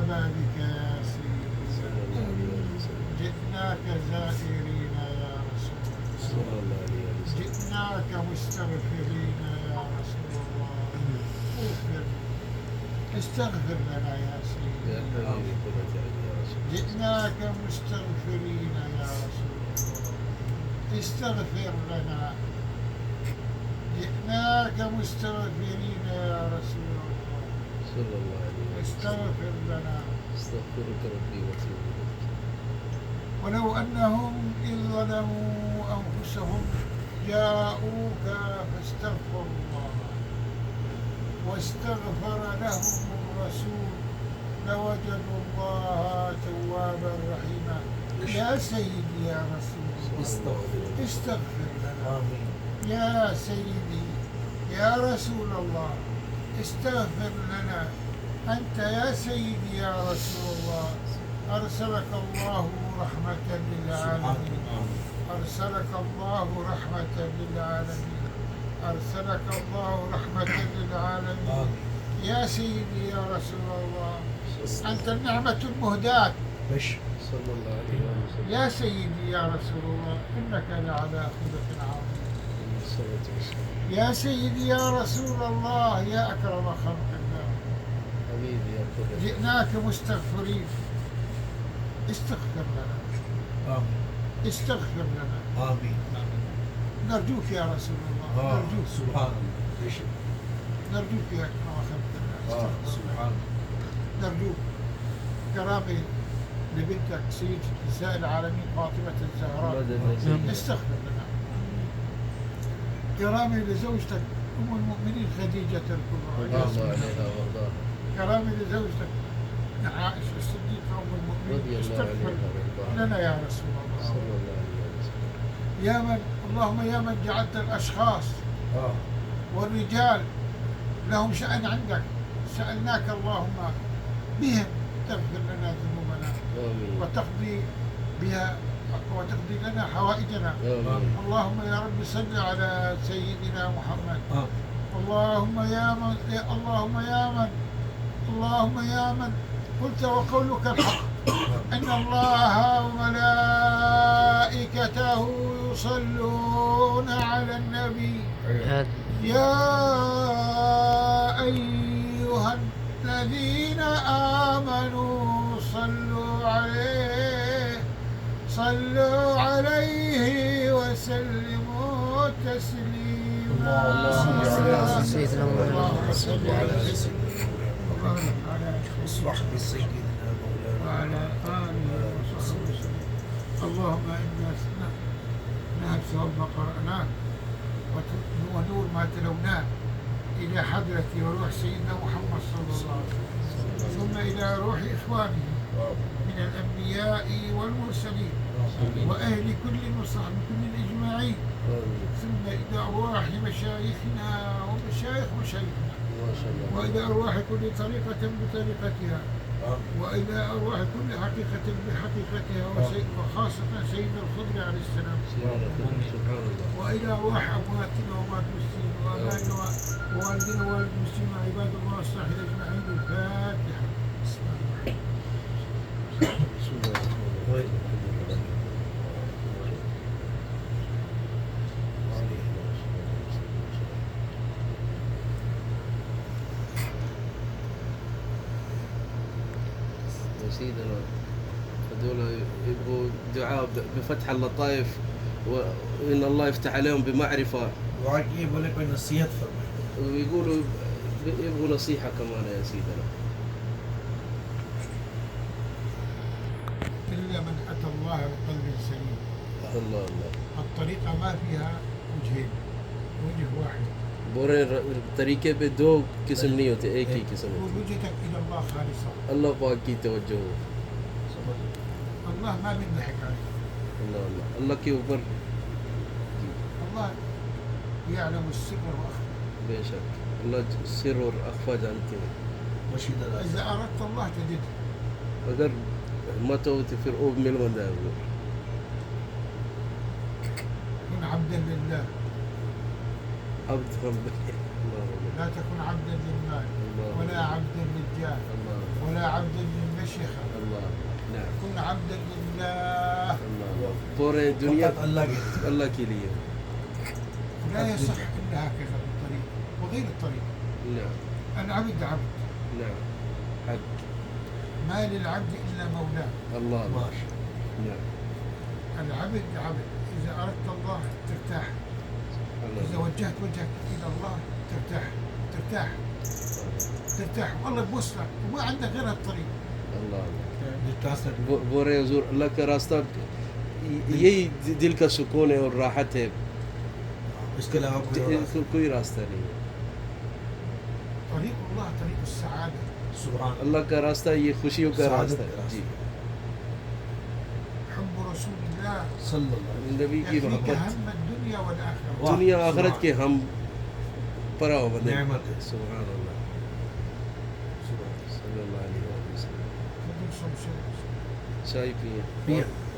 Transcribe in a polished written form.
بابك يا سيدي، جئناك زائرين يا رسول الله، جئناك مستغفرين يا رسول الله، اغفر استغفر لنا يا سيدي، جئناك مستغفرين يا رسول الله، استغفر لنا، جئناك مستغفرين يا رسول الله صلى الله عليه وسلم، استغفر لنا. استغفرك ربي واتوب اليك. ولو أنهم إذ ظلموا أنفسهم جاءوك فاستغفروا الله واستغفر لهم الرسول لوجدوا الله توابا رحيما. يا سيدي يا رسول الله استغفر لنا، يا سيدي يا رسول الله استغفر لنا. أنت يا سيدي يا رسول الله أرسلك الله رحمة للعالمين، أرسلك الله رحمة للعالمين، أرسلك الله رحمة للعالمين. يا سيدي يا رسول الله أنت النعمة المهداة صلى الله عليه وسلم. يا سيدي يا رسول الله إنك لعلى خلق عظيم. يا سيدي يا رسول الله يا أكرم خلق الله حبيبي يا قدر، جئناك مستغفرين، استغفر لنا، استغفر لنا، آمين. نرجوك يا رسول الله، نرجوك سبحان الله، نرجوك يا أكرم خلق الله، استغفر سبحان لنا، نرجوك كرامة لبنتك سيدة نساء العالمين فاطمة الزهراء، استغفر لنا. كرامة لزوجتك أم المؤمنين خديجة الكبرى، الله عليها وارضاها، كرامة لزوجتك عائشة الصديقة أم رضي المؤمنين، الله استغفر عنها وارضاها، لنا يا رسول الله. صلى الله عليه وسلم. يا من اللهم يا من جعلت الأشخاص والرجال لهم شأن عندك، سألناك اللهم بهم تغفر لنا ذنوبنا آمين. وتقضي بها وتقضي لنا حوائجنا. آمين. اللهم يا رب صل على سيدنا محمد. اللهم يا من اللهم يا من قلت وقولك الحق إن الله وملائكته يصلون على النبي يا أيها الذين آمنوا صلوا عليه وسلموا تسليما. اللهم صل على سيدنا محمد وصحب سيدنا مولانا وعلى آله وصحبه وسلم. اللهم إنا نهب ما قرأناه ونور ما تلوناه إلى حضرة وروح سيدنا محمد صلى الله عليه وسلم، ثم إلى روح إخوانه من الأنبياء والمرسلين وأهل كل وصحب كل أجمعين، ثم إلى أرواح مشايخنا ومشايخ مشايخنا، وإلى أرواح كل طريقة بطريقتها، وإلى أرواح كل حقيقة بحقيقتها، وخاصة سيدنا الخضر عليه السلام، وإلى أرواح أمواتنا وأموات المسلمين وآبائنا ووالدنا ووالد المسلمين وعباد الله الصالحين أجمعين. الفاتحة. سيدنا هذول يبغوا دعاء بفتح اللطائف وإن الله يفتح عليهم بمعرفة، وعجيب لك نصيحة فرمي، ويقولوا يبغوا نصيحة كمان يا سيدنا. إلا من أتى الله بقلب سليم. الله الطريقة ما فيها وجهين، وجه واحد. بورين طريقة بدو قسم नहीं होते, एक ही किस्म होती. وجهتك إلى الله خالصة. الله पाक की तवज्जो हो. الله ما بيضحك عليك. الله के ऊपर الله يعلم السر وأخفى. बेशक अल्लाह सिर और अख्फा जानते हैं. إذا أردت الله تجده. अगर हिम्मत हो तो फिर वो मिल बंदा है वो. كن عبدا لله. عبد رب. لا تكن عبدا للمال ولا عبدا للجاه ولا عبدا للمال عبدا لله. پورے دنیا فقط اللہ کے لیے. اللہ کے لیے. لا يصح إلا هكذا بالطريق وغير الطريق. نعم العبد عبد، نعم حق ما للعبد إلا مولاه. الله. ماشاء نعم العبد عبد، إذا أردت الله ترتاح، إذا الله. وجهت وجهك إلى الله ترتاح ترتاح ترتاح، والله بوصلك وما عندك غير الطريق. الله اللہ. بول رہے حضور اللہ کا راستہ یہی دل کا سکون ہے اور راحت ہے. اس کے علاوہ کوئی اور کوئی راستہ نہیں ہے. طريق الله طريق السعادة. سبحان اللہ کا راستہ یہ خوشیوں کا سعادت راستہ کا ہے. راستہ. جی حب رسول الله صلی اللہ علیہ نبی کی يكفيك محبت هم الدنيا والآخرة. واہ. دنیا آخرت کے ہم پراؤ وسلم. بندے. نعمت ہے. سبحان اللہ سبحان صلی اللہ علیہ وسلم. بدون صوم شرع. چائے پیے. اللہ.